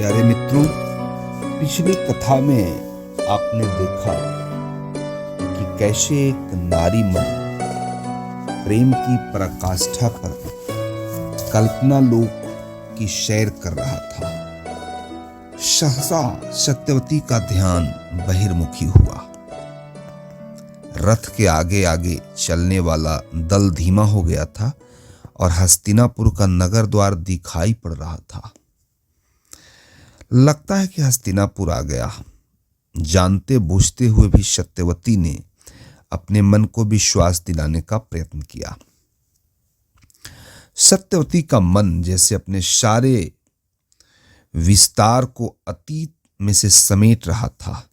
प्यारे मित्रों, पिछली कथा में आपने देखा कि कैसे एक नारी मन प्रेम की पराकाष्ठा पर कल्पना लोक की सैर कर रहा था। सहसा सत्यवती का ध्यान बहिर्मुखी हुआ। रथ के आगे आगे चलने वाला दल धीमा हो गया था और हस्तिनापुर का नगर द्वार दिखाई पड़ रहा था। लगता है कि हस्तिनापुर आ गया। जानते बूझते हुए भी सत्यवती ने अपने मन को विश्वास दिलाने का प्रयत्न किया। सत्यवती का मन जैसे अपने सारे विस्तार को अतीत में से समेट रहा था।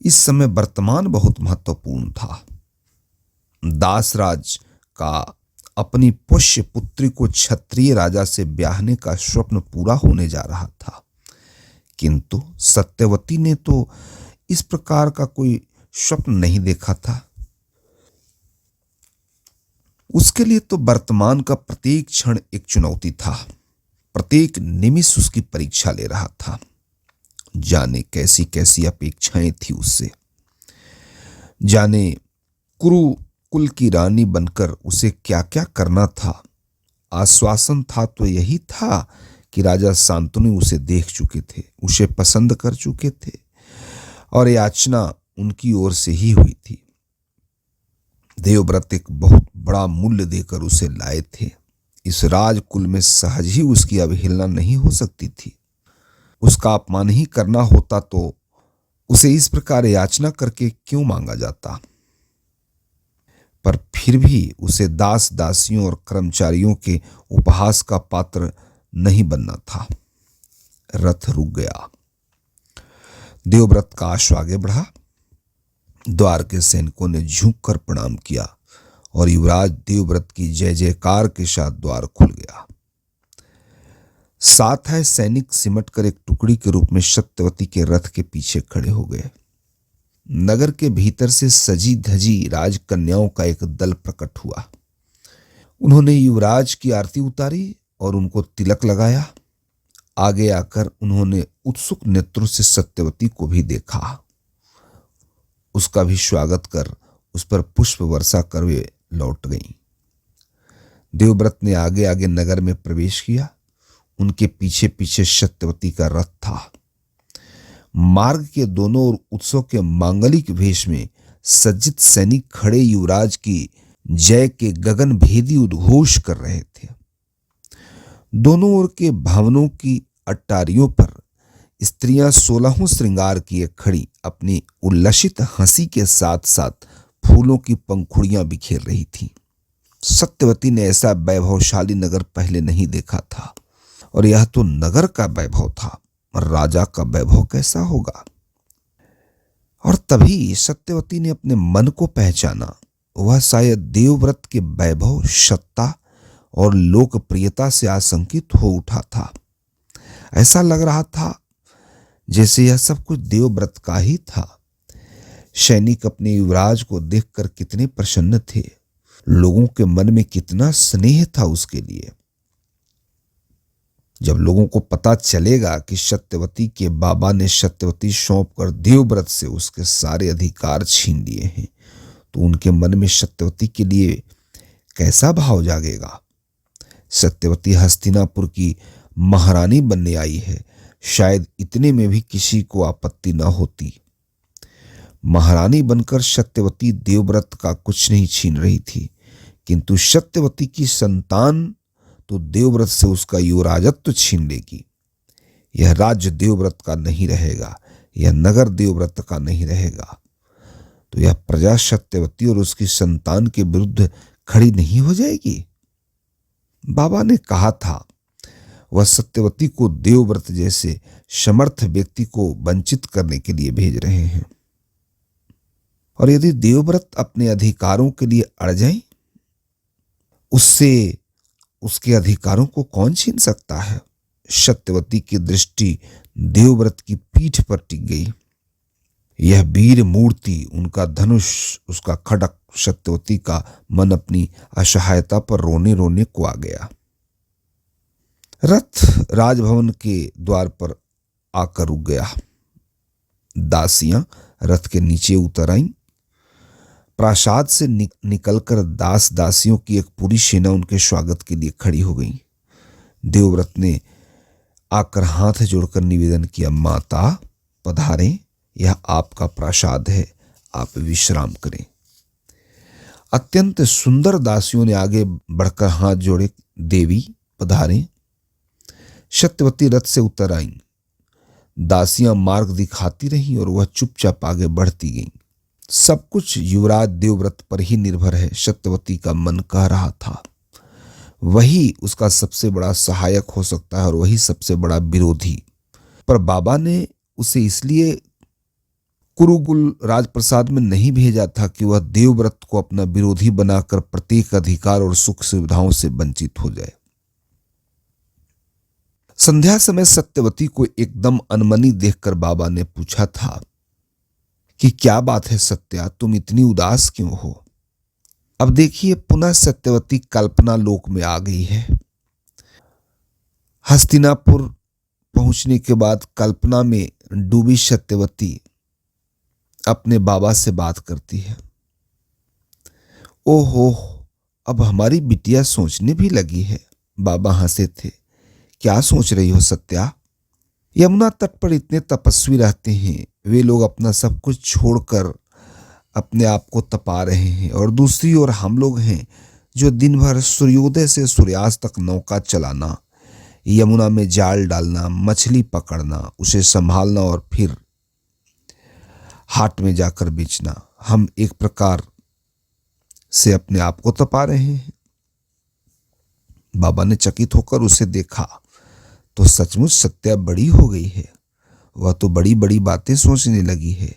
इस समय वर्तमान बहुत महत्वपूर्ण था। दासराज का अपनी पुष्य पुत्री को क्षत्रिय राजा से ब्याहने का स्वप्न पूरा होने जा रहा था, किंतु सत्यवती ने तो इस प्रकार का कोई स्वप्न नहीं देखा था। उसके लिए तो वर्तमान का प्रत्येक क्षण एक चुनौती था, प्रत्येक निमिष उसकी परीक्षा ले रहा था। जाने कैसी कैसी अपेक्षाएं थी उससे, जाने कुरुकुल की रानी बनकर उसे क्या क्या करना था। आश्वासन था तो यही था कि राजा शांतनु उसे देख चुके थे, उसे पसंद कर चुके थे और याचना उनकी ओर से ही हुई थी। देवव्रत एक बहुत बड़ा मूल्य देकर उसे लाए थे। इस राजकुल में सहज ही उसकी अवहेलना नहीं हो सकती थी। उसका अपमान ही करना होता तो उसे इस प्रकार याचना करके क्यों मांगा जाता। पर फिर भी उसे दास दासियों और कर्मचारियों के उपहास का पात्र नहीं बनना था। रथ रुक गया। देवव्रत का अश्व आगे बढ़ा। द्वार के सैनिकों ने झुककर प्रणाम किया और युवराज देवव्रत की जय जयकार के साथ द्वार खुल गया। साथ है सैनिक सिमटकर एक टुकड़ी के रूप में सत्यवती के रथ के पीछे खड़े हो गए। नगर के भीतर से सजी धजी राजकन्याओं का एक दल प्रकट हुआ। उन्होंने युवराज की आरती उतारी और उनको तिलक लगाया। आगे आकर उन्होंने उत्सुक नेत्रों से सत्यवती को भी देखा। उसका भी स्वागत कर उस पर पुष्प वर्षा कर वे लौट गईं। देवव्रत ने आगे आगे नगर में प्रवेश किया। उनके पीछे पीछे सत्यवती का रथ था। मार्ग के दोनों ओर उत्सव के मांगलिक वेश में सज्जित सैनिक खड़े युवराज की जय के गगन भेदी उद्घोष कर रहे थे। दोनों ओर के भवनों की अट्टारियों पर स्त्रियां 16 श्रृंगार किए खड़ी अपनी उल्लसित हंसी के साथ साथ फूलों की पंखुड़ियां बिखेर रही थीं। सत्यवती ने ऐसा वैभवशाली नगर पहले नहीं देखा था, और यह तो नगर का वैभव था, राजा का वैभव कैसा होगा। और तभी सत्यवती ने अपने मन को पहचाना। वह शायद देवव्रत के वैभव, सत्ता और लोकप्रियता से आशंकित हो उठा था। ऐसा लग रहा था जैसे यह सब कुछ देवव्रत का ही था। सैनिक अपने युवराज को देखकर कितने प्रसन्न थे। लोगों के मन में कितना स्नेह था उसके लिए। जब लोगों को पता चलेगा कि सत्यवती के बाबा ने सत्यवती सौंप कर देवव्रत से उसके सारे अधिकार छीन लिए हैं, तो उनके मन में सत्यवती के लिए कैसा भाव जागेगा। सत्यवती हस्तिनापुर की महारानी बनने आई है, शायद इतने में भी किसी को आपत्ति न होती। महारानी बनकर सत्यवती देवव्रत का कुछ नहीं छीन रही थी, किंतु सत्यवती की संतान तो देवव्रत से उसका युवराजत्व छीन लेगी। यह राज्य देवव्रत का नहीं रहेगा, यह नगर देवव्रत का नहीं रहेगा। तो यह प्रजा सत्यवती और उसकी संतान के विरुद्ध खड़ी नहीं हो जाएगी। बाबा ने कहा था वह सत्यवती को देवव्रत जैसे समर्थ व्यक्ति को वंचित करने के लिए भेज रहे हैं। और यदि देवव्रत अपने अधिकारों के लिए अड़ जाए, उससे उसके अधिकारों को कौन छीन सकता है। सत्यवती की दृष्टि देवव्रत की पीठ पर टिक गई। यह वीर मूर्ति, उनका धनुष, उसका खड्ग, सत्यवती का मन अपनी असहायता पर रोने रोने को आ गया। रथ राजभवन के द्वार पर आकर रुक गया। दासियां रथ के नीचे उतर आईं। प्रासाद से निकलकर दास दासियों की एक पूरी सेना उनके स्वागत के लिए खड़ी हो गई। देवव्रत ने आकर हाथ जोड़कर निवेदन किया, माता पधारें, यह आपका प्रासाद है, आप विश्राम करें। अत्यंत सुंदर दासियों ने आगे बढ़कर हाथ जोड़े, देवी पधारें। सत्यवती रथ से उतर आईं। दासियां मार्ग दिखाती रहीं और वह चुपचाप आगे बढ़ती गईं। सब कुछ युवराज देवव्रत पर ही निर्भर है, सत्यवती का मन कह रहा था। वही उसका सबसे बड़ा सहायक हो सकता है और वही सबसे बड़ा विरोधी। पर बाबा ने उसे इसलिए कुरुकुल राजप्रसाद में नहीं भेजा था कि वह देवव्रत को अपना विरोधी बनाकर प्रत्येक अधिकार और सुख सुविधाओं से वंचित हो जाए। संध्या समय सत्यवती को एकदम अनमनी देखकर बाबा ने पूछा था कि क्या बात है सत्या, तुम इतनी उदास क्यों हो? अब देखिए, पुनः सत्यवती कल्पना लोक में आ गई है। हस्तिनापुर पहुंचने के बाद कल्पना में डूबी सत्यवती अपने बाबा से बात करती है। ओहो, अब हमारी बिटिया सोचने भी लगी है। बाबा हंसे थे। क्या सोच रही हो सत्या? यमुना तट पर इतने तपस्वी रहते हैं, वे लोग अपना सब कुछ छोड़कर अपने आप को तपा रहे हैं, और दूसरी ओर हम लोग हैं जो दिन भर सूर्योदय से सूर्यास्त तक नौका चलाना, यमुना में जाल डालना, मछली पकड़ना, उसे संभालना और फिर हाट में जाकर बेचना। हम एक प्रकार से अपने आप को तपा रहे हैं। बाबा ने चकित होकर उसे देखा तो सचमुच सत्या बड़ी हो गई है। वह तो बड़ी बड़ी बातें सोचने लगी है।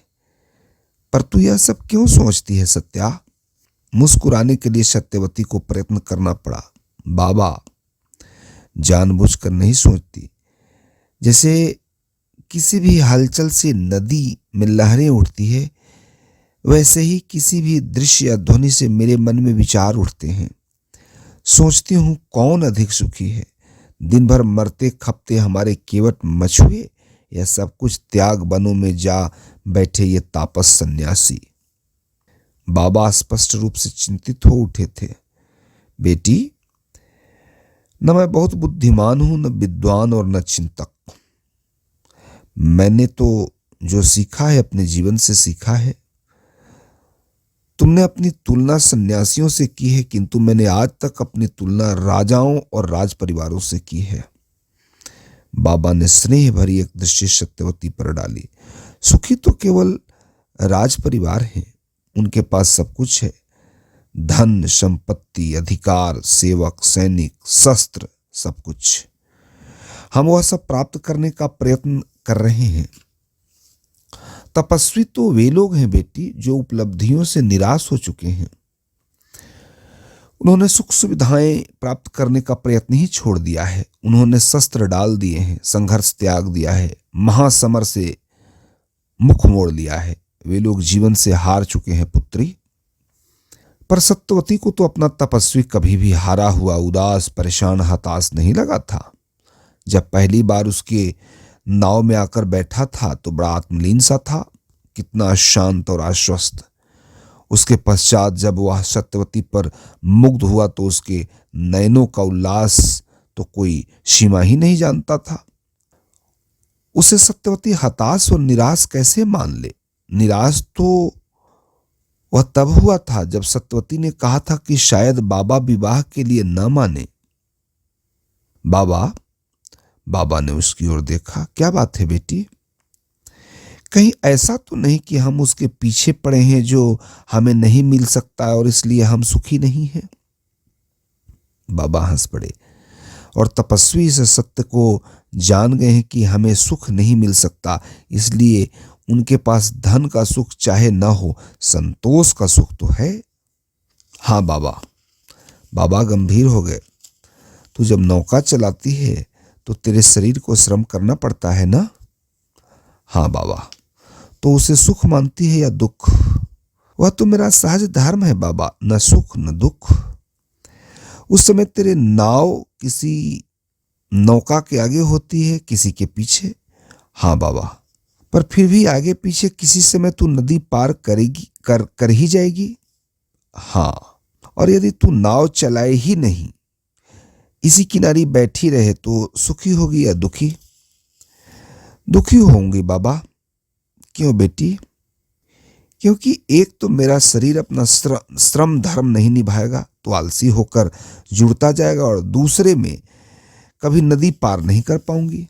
पर तू यह सब क्यों सोचती है सत्या? मुस्कुराने के लिए सत्यवती को प्रयत्न करना पड़ा। बाबा, जानबूझकर नहीं सोचती। जैसे किसी भी हलचल से नदी में लहरें उठती है, वैसे ही किसी भी दृश्य या ध्वनि से मेरे मन में विचार उठते हैं। सोचती हूं कौन अधिक सुखी है, दिन भर मरते खपते हमारे केवट मछुए, या सब कुछ त्याग वनों में जा बैठे ये तापस सन्यासी। बाबा स्पष्ट रूप से चिंतित हो उठे थे। बेटी, न मैं बहुत बुद्धिमान हूं, न विद्वान और न चिंतक। मैंने तो जो सीखा है अपने जीवन से सीखा है। तुमने अपनी तुलना सन्यासियों से की है, किंतु मैंने आज तक अपनी तुलना राजाओं और राज परिवारों से की है। बाबा ने स्नेह भरी एक दृष्टि सत्यवती पर डाली। सुखी तो केवल राज परिवार हैं, उनके पास सब कुछ है, धन, संपत्ति, अधिकार, सेवक, सैनिक, शस्त्र, सब कुछ। हम वह सब प्राप्त करने का प्रयत्न कर रहे हैं। तपस्वी तो वे लोग हैं बेटी जो उपलब्धियों से निराश हो चुके हैं। उन्होंने सुख सुविधाएं प्राप्त करने का प्रयत्न ही छोड़ दिया है। उन्होंने शस्त्र डाल दिए हैं, संघर्ष त्याग दिया है, महासमर से मुख मोड़ लिया है। वे लोग जीवन से हार चुके हैं पुत्री। पर सत्यवती को तो अपना तपस्वी कभी भी हारा हुआ, उदास, परेशान, हताश नहीं लगा था। जब पहली बार उसके नाव में आकर बैठा था तो बड़ा आत्मलीन सा था, कितना शांत और आश्वस्त। उसके पश्चात जब वह सत्यवती पर मुग्ध हुआ तो उसके नयनों का उल्लास तो कोई सीमा ही नहीं जानता था। उसे सत्यवती हताश और निराश कैसे मान ले? निराश तो वह तब हुआ था जब सत्यवती ने कहा था कि शायद बाबा विवाह के लिए न माने। बाबा ने उसकी ओर देखा। क्या बात है बेटी? कहीं ऐसा तो नहीं कि हम उसके पीछे पड़े हैं जो हमें नहीं मिल सकता और इसलिए हम सुखी नहीं हैं? बाबा हंस पड़े और तपस्वी इस सत्य को जान गए हैं कि हमें सुख नहीं मिल सकता, इसलिए उनके पास धन का सुख चाहे न हो, संतोष का सुख तो है। हाँ बाबा गंभीर हो गए। तू जब नौका चलाती है तो तेरे शरीर को श्रम करना पड़ता है ना? हाँ बाबा। तो उसे सुख मानती है या दुख? वह तो मेरा सहज धर्म है बाबा, न सुख न दुख। उस समय तेरे नाव किसी नौका के आगे होती है, किसी के पीछे। हाँ बाबा, पर फिर भी आगे पीछे किसी समय तू नदी पार करेगी, कर ही जाएगी। हाँ, और यदि तू नाव चलाए ही नहीं, इसी किनारे बैठी रहे, तो सुखी होगी या दुखी? दुखी होंगी बाबा। क्यों बेटी? क्योंकि एक तो मेरा शरीर अपना श्रम धर्म नहीं निभाएगा तो आलसी होकर जुड़ता जाएगा, और दूसरे में कभी नदी पार नहीं कर पाऊंगी।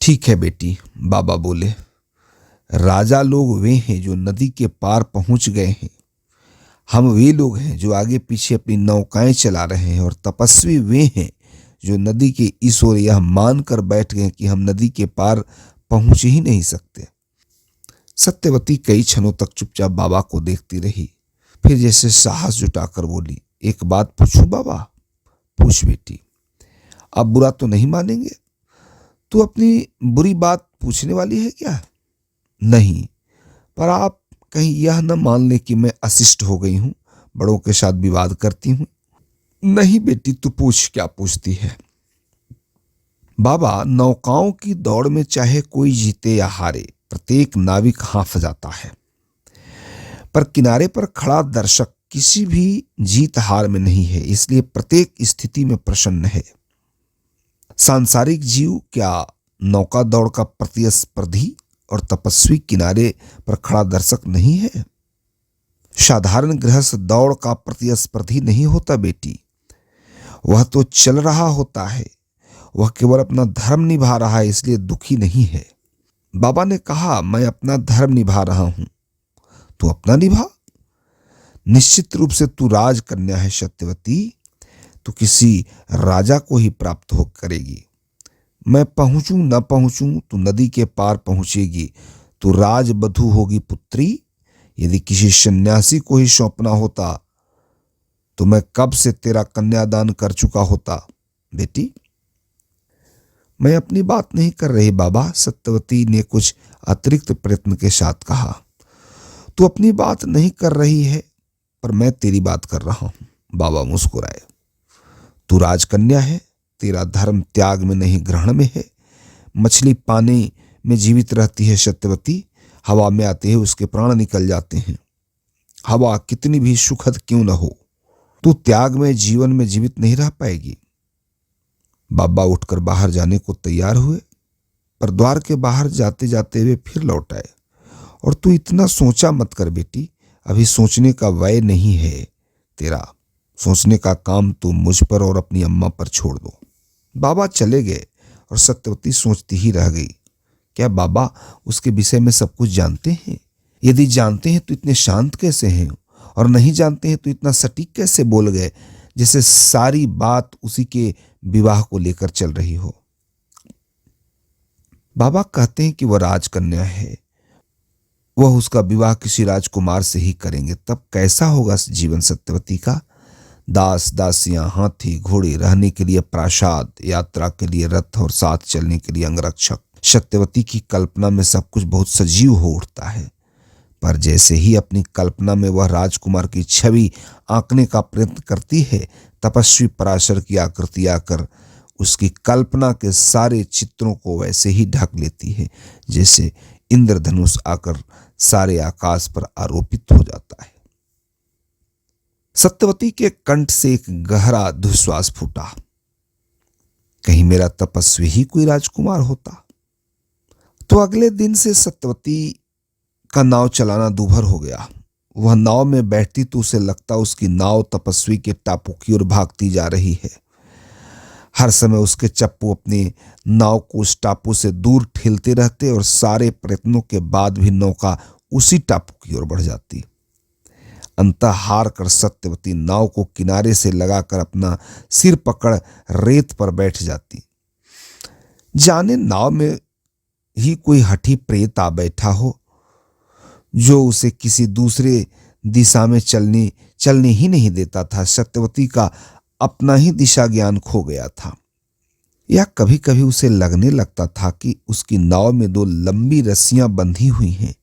ठीक है बेटी, बाबा बोले, राजा लोग वे हैं जो नदी के पार पहुंच गए हैं। हम वे लोग हैं जो आगे पीछे अपनी नौकाएं चला रहे हैं, और तपस्वी वे हैं जो नदी के इस ओर यह मानकर बैठ गए कि हम नदी के पार पहुंच ही नहीं सकते। सत्यवती कई क्षणों तक चुपचाप बाबा को देखती रही, फिर जैसे साहस जुटाकर बोली, एक बात पूछूं बाबा? पूछ बेटी। आप बुरा तो नहीं मानेंगे? तू अपनी बुरी बात पूछने वाली है क्या? नहीं, पर आप कहीं यह न मान ले कि मैं अशिष्ट हो गई हूं, बड़ों के साथ विवाद करती हूं। नहीं बेटी, तू पूछ, क्या पूछती है? बाबा, नौकाओं की दौड़ में चाहे कोई जीते या हारे, प्रत्येक नाविक हाँफ जाता है, पर किनारे पर खड़ा दर्शक किसी भी जीत हार में नहीं है, इसलिए प्रत्येक स्थिति में प्रसन्न है। सांसारिक जीव क्या नौका दौड़ का प्रतिस्पर्धी और तपस्वी किनारे पर खड़ा दर्शक नहीं है? साधारण गृहस्थ दौड़ का प्रतिस्पर्धी नहीं होता बेटी, वह तो चल रहा होता है, वह केवल अपना धर्म निभा रहा है, इसलिए दुखी नहीं है। बाबा ने कहा, मैं अपना धर्म निभा रहा हूं, तू अपना निभा। निश्चित रूप से तू राजकन्या है सत्यवती, तू किसी राजा को ही प्राप्त हो करेगी। मैं पहुंचूं न पहुंचूं, तू नदी के पार पहुंचेगी, तू राजबधू होगी पुत्री। यदि किसी सन्यासी को ही सौंपना होता तो मैं कब से तेरा कन्यादान कर चुका होता। बेटी, मैं अपनी बात नहीं कर रही बाबा, सत्यवती ने कुछ अतिरिक्त प्रयत्न के साथ कहा। तू अपनी बात नहीं कर रही है, पर मैं तेरी बात कर रहा हूं। बाबा मुस्कुराए। तू राजकन्या है, तेरा धर्म त्याग में नहीं ग्रहण में है। मछली पानी में जीवित रहती है सत्यवती, हवा में आते ही उसके प्राण निकल जाते हैं, हवा कितनी भी सुखद क्यों न हो। तू त्याग में जीवन में जीवित नहीं रह पाएगी। बाबा उठकर बाहर जाने को तैयार हुए, पर द्वार के बाहर जाते जाते वे फिर लौट आए। और तू इतना सोचा मत कर बेटी, अभी सोचने का वय नहीं है तेरा, सोचने का काम तू मुझ पर और अपनी अम्मा पर छोड़ दो। बाबा चले गए और सत्यवती सोचती ही रह गई, क्या बाबा उसके विषय में सब कुछ जानते हैं? यदि जानते हैं तो इतने शांत कैसे हैं, और नहीं जानते हैं तो इतना सटीक कैसे बोल गए, जैसे सारी बात उसी के विवाह को लेकर चल रही हो। बाबा कहते हैं कि वह राजकन्या है, वह उसका विवाह किसी राजकुमार से ही करेंगे, तब कैसा होगा जीवन सत्यवती का? दास दासियां, हाथी घोड़े, रहने के लिए प्रासाद, यात्रा के लिए रथ और साथ चलने के लिए अंगरक्षक। सत्यवती की कल्पना में सब कुछ बहुत सजीव हो उठता है, पर जैसे ही अपनी कल्पना में वह राजकुमार की छवि आंकने का प्रयत्न करती है, तपस्वी पराशर की आकृति आकर उसकी कल्पना के सारे चित्रों को वैसे ही ढक लेती है, जैसे इंद्रधनुष आकर सारे आकाश पर आरोपित हो जाता है। सत्यवती के कंठ से एक गहरा दुश्वास फूटा, कहीं मेरा तपस्वी ही कोई राजकुमार होता। तो अगले दिन से सत्यवती का नाव चलाना दूभर हो गया। वह नाव में बैठती तो उसे लगता उसकी नाव तपस्वी के टापू की ओर भागती जा रही है। हर समय उसके चप्पू अपने नाव को उस टापू से दूर ठेलते रहते, और सारे प्रयत्नों के बाद भी नौका उसी टापू की ओर बढ़ जाती। अंतः हार कर सत्यवती नाव को किनारे से लगाकर अपना सिर पकड़ रेत पर बैठ जाती। जाने नाव में ही कोई हठी प्रेत आ बैठा हो, जो उसे किसी दूसरे दिशा में चलने ही नहीं देता था। सत्यवती का अपना ही दिशा ज्ञान खो गया था, या कभी कभी उसे लगने लगता था कि उसकी नाव में दो लंबी रस्सियां बंधी हुई हैं,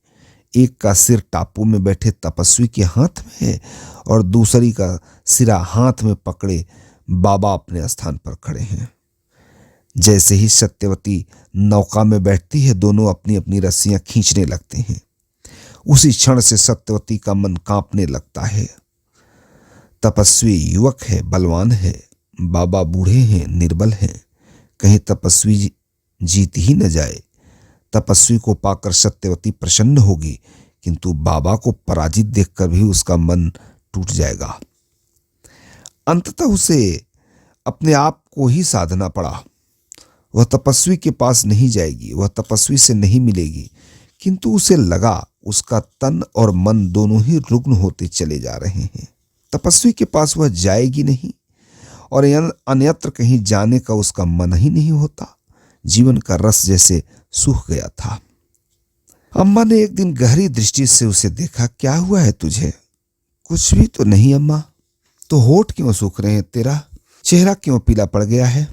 एक का सिर टापू में बैठे तपस्वी के हाथ में है और दूसरी का सिरा हाथ में पकड़े बाबा अपने स्थान पर खड़े हैं। जैसे ही सत्यवती नौका में बैठती है, दोनों अपनी अपनी रस्सियां खींचने लगते हैं। उसी क्षण से सत्यवती का मन कांपने लगता है। तपस्वी युवक है, बलवान है, बाबा बूढ़े हैं, निर्बल हैं, कहीं तपस्वी जीत ही न जाए। तपस्वी को पाकर सत्यवती प्रसन्न होगी, किंतु बाबा को पराजित देखकर भी उसका मन टूट जाएगा। अंततः उसे अपने आप को ही साधना पड़ा। वह तपस्वी के पास नहीं जाएगी, वह तपस्वी से नहीं मिलेगी, किंतु उसे लगा उसका तन और मन दोनों ही रुग्ण होते चले जा रहे हैं। तपस्वी के पास वह जाएगी नहीं और अन्यत्र कहीं जाने का उसका मन ही नहीं होता। जीवन का रस जैसे सूख गया था। अम्मा ने एक दिन गहरी दृष्टि से उसे देखा। क्या हुआ है तुझे? कुछ भी तो नहीं अम्मा। तो होठ क्यों सूख रहे हैं? तेरा चेहरा क्यों पीला पड़ गया है?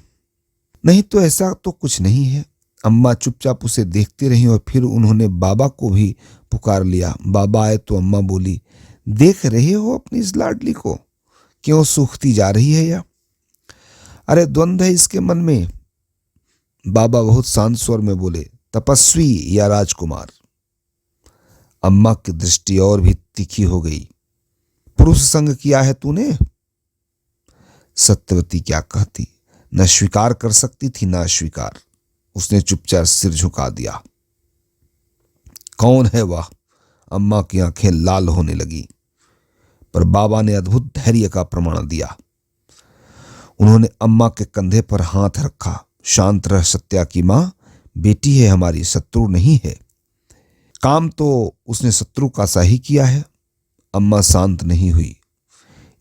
नहीं तो ऐसा तो कुछ नहीं है। अम्मा चुपचाप उसे देखती रही और फिर उन्होंने बाबा को भी पुकार लिया। बाबा आए तो अम्मा बोली, देख रहे हो अपनी इस लाडली को, क्यों सूखती जा रही है या? अरे द्वंद्व है इसके मन में। बाबा बहुत शांत स्वर में बोले, तपस्वी या राजकुमार? अम्मा की दृष्टि और भी तीखी हो गई। पुरुष संग किया है तूने? सत्यवती क्या कहती, न स्वीकार कर सकती थी न अस्वीकार। उसने चुपचाप सिर झुका दिया। कौन है वह? अम्मा की आंखें लाल होने लगी, पर बाबा ने अद्भुत धैर्य का प्रमाण दिया। उन्होंने अम्मा के कंधे पर हाथ रखा। शांत रह सत्या की मां, बेटी है हमारी, शत्रु नहीं है। काम तो उसने शत्रु का सा ही किया है। अम्मा शांत नहीं हुई।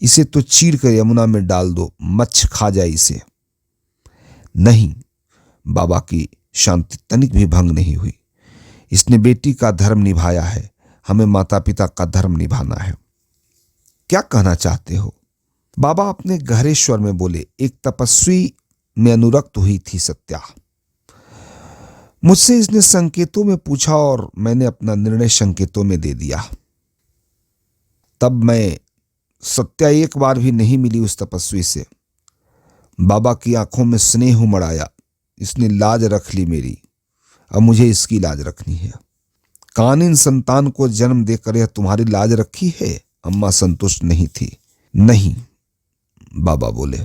इसे तो चीर कर यमुना में डाल दो, मच्छ खा जाए इसे। नहीं, बाबा की शांति तनिक भी भंग नहीं हुई। इसने बेटी का धर्म निभाया है, हमें माता पिता का धर्म निभाना है। क्या कहना चाहते हो? बाबा अपने गहरे स्वर में बोले, एक तपस्वी में अनुरक्त हुई थी सत्या। मुझसे इसने संकेतों में पूछा और मैंने अपना निर्णय संकेतों में दे दिया। तब मैं सत्या एक बार भी नहीं मिली उस तपस्वी से। बाबा की आंखों में स्नेह उमड़ आया। इसने लाज रख ली मेरी, अब मुझे इसकी लाज रखनी है। कानिन संतान को जन्म देकर यह तुम्हारी लाज रखी है? अम्मा संतुष्ट नहीं थी। नहीं, बाबा बोले,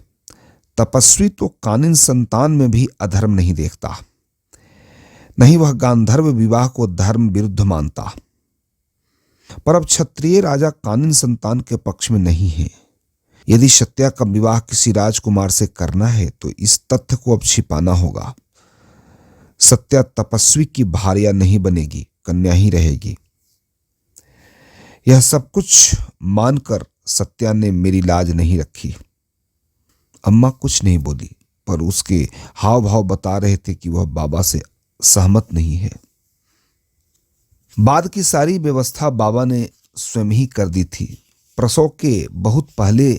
तपस्वी तो कानिन संतान में भी अधर्म नहीं देखता। नहीं, वह गांधर्व विवाह को धर्म विरुद्ध मानता। पर अब क्षत्रिय राजा कानिन संतान के पक्ष में नहीं है। यदि सत्या का विवाह किसी राजकुमार से करना है तो इस तथ्य को अब छिपाना होगा। सत्या तपस्वी की भार्या नहीं बनेगी, कन्या ही रहेगी। यह सब कुछ मानकर सत्या ने मेरी लाज नहीं रखी। अम्मा कुछ नहीं बोली, पर उसके हाव भाव बता रहे थे कि वह बाबा से सहमत नहीं है। बाद की सारी व्यवस्था बाबा ने स्वयं ही कर दी थी। प्रसव के बहुत पहले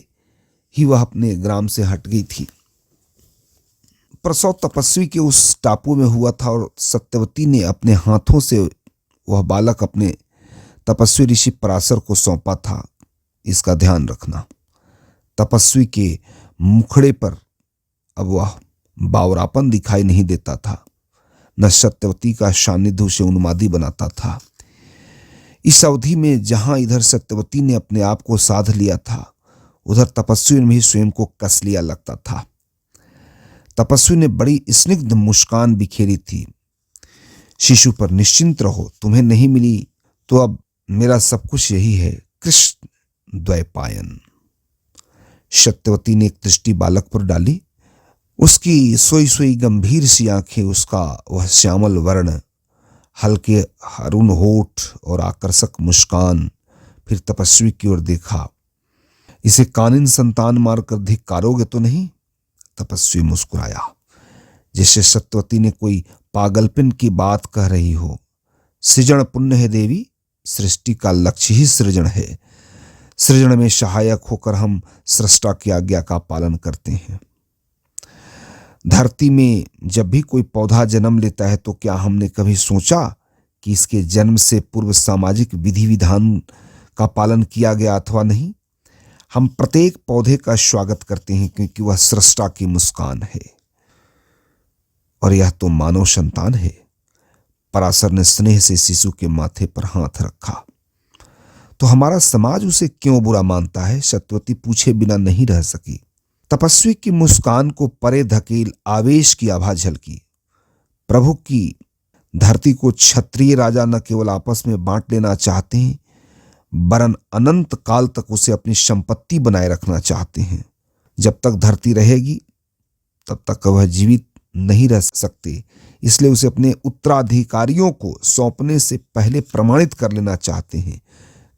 ही वह अपने ग्राम से हट गई थी। प्रसव तपस्वी के उस टापू में हुआ था और सत्यवती ने अपने हाथों से वह बालक अपने तपस्वी ऋषि पराशर को सौंपा था। इसका ध्यान रखना। तपस्वी के मुखड़े पर अब वह बावरापन दिखाई नहीं देता था, न सत्यवती का सानिध्य उसे उन्मादी बनाता था। इस अवधि में जहां इधर सत्यवती ने अपने आप को साध लिया था, उधर तपस्वी ने भी स्वयं को कस लिया लगता था। तपस्वी ने बड़ी स्निग्ध मुस्कान बिखेरी थी। शिशु पर निश्चिंत रहो, तुम्हें नहीं मिली तो अब मेरा सब कुछ यही है, कृष्ण द्वैपायन। सत्यवती ने एक दृष्टि बालक पर डाली। उसकी सोई सोई गंभीर सी आंखें, उसका वह श्यामल वर्ण, हल्के हरुण होठ और आकर्षक मुस्कान। फिर तपस्वी की ओर देखा। इसे कानिन संतान मारकर धिक्कारोगे तो नहीं? तपस्वी मुस्कुराया, जैसे सत्यवती ने कोई पागलपन की बात कह रही हो। सृजन पुण्य है देवी, सृष्टि का लक्ष्य ही सृजन है। सृजन में सहायक होकर हम सृष्टा की आज्ञा का पालन करते हैं। धरती में जब भी कोई पौधा जन्म लेता है तो क्या हमने कभी सोचा कि इसके जन्म से पूर्व सामाजिक विधि विधान का पालन किया गया अथवा नहीं? हम प्रत्येक पौधे का स्वागत करते हैं क्योंकि वह सृष्टा की मुस्कान है। और यह तो मानव संतान है। पराशर ने स्नेह से शिशु के माथे पर हाथ रखा। तो हमारा समाज उसे क्यों बुरा मानता है? सत्यवती पूछे बिना नहीं रह सकी। तपस्वी की मुस्कान को परे धकेल आवेश की आभा झलकी। प्रभु की धरती को क्षत्रिय राजा न केवल आपस में बांट लेना चाहते हैं, वरन अनंत काल तक उसे अपनी संपत्ति बनाए रखना चाहते हैं। जब तक धरती रहेगी तब तक वह जीवित नहीं रह सकते, इसलिए उसे अपने उत्तराधिकारियों को सौंपने से पहले प्रमाणित कर लेना चाहते हैं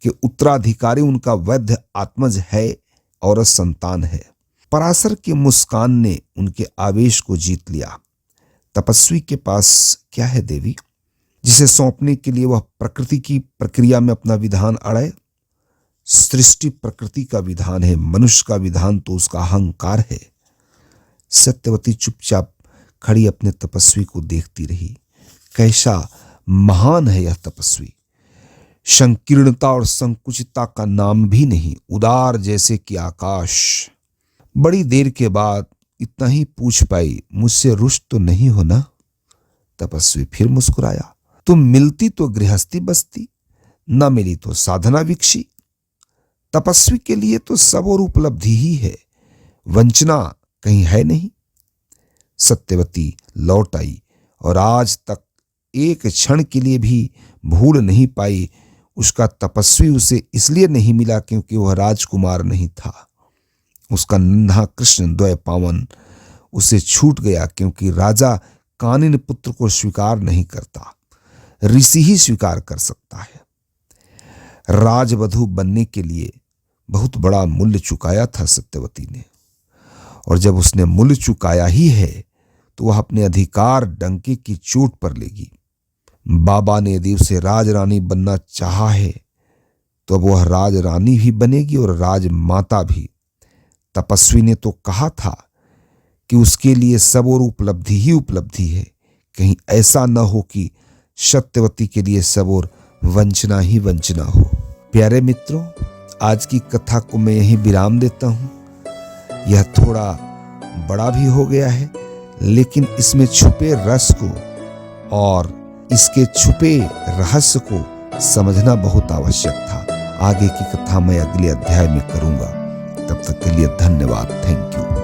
कि उत्तराधिकारी उनका वैध आत्मज है और संतान है। पराशर की मुस्कान ने उनके आवेश को जीत लिया। तपस्वी के पास क्या है देवी, जिसे सौंपने के लिए वह प्रकृति की प्रक्रिया में अपना विधान अड़े? सृष्टि प्रकृति का विधान है, मनुष्य का विधान तो उसका अहंकार है। सत्यवती चुपचाप खड़ी अपने तपस्वी को देखती रही। कैसा महान है यह तपस्वी! संकीर्णता और संकुचितता का नाम भी नहीं, उदार जैसे कि आकाश। बड़ी देर के बाद इतना ही पूछ पाई, मुझसे रुष्ट तो नहीं हो ना? तपस्वी फिर मुस्कुराया। तुम मिलती तो गृहस्थी बसती, न मिली तो साधना विकसी। तपस्वी के लिए तो सब और उपलब्धि ही है, वंचना कहीं है नहीं। सत्यवती लौट आई और आज तक एक क्षण के लिए भी भूल नहीं पाई उसका तपस्वी उसे इसलिए नहीं मिला क्योंकि वह राजकुमार नहीं था। उसका नन्हा कृष्ण द्वय पावन उसे छूट गया क्योंकि राजा कानिन पुत्र को स्वीकार नहीं करता, ऋषि ही स्वीकार कर सकता है। राजवधू बनने के लिए बहुत बड़ा मूल्य चुकाया था सत्यवती ने, और जब उसने मूल्य चुकाया ही है तो वह अपने अधिकार डंके की चोट पर लेगी। बाबा ने यदि उसे राजरानी बनना चाहा है तो अब वह राजरानी भी बनेगी और राजमाता भी। तपस्वी ने तो कहा था कि उसके लिए सब और उपलब्धि ही उपलब्धि है, कहीं ऐसा न हो कि सत्यवती के लिए सब और वंचना ही वंचना हो। प्यारे मित्रों, आज की कथा को मैं यहीं विराम देता हूं। यह थोड़ा बड़ा भी हो गया है, लेकिन इसमें छुपे रस को और इसके छुपे रहस्य को समझना बहुत आवश्यक था। आगे की कथा मैं अगले अध्याय में करूंगा। तब तक के लिए धन्यवाद। Thank you.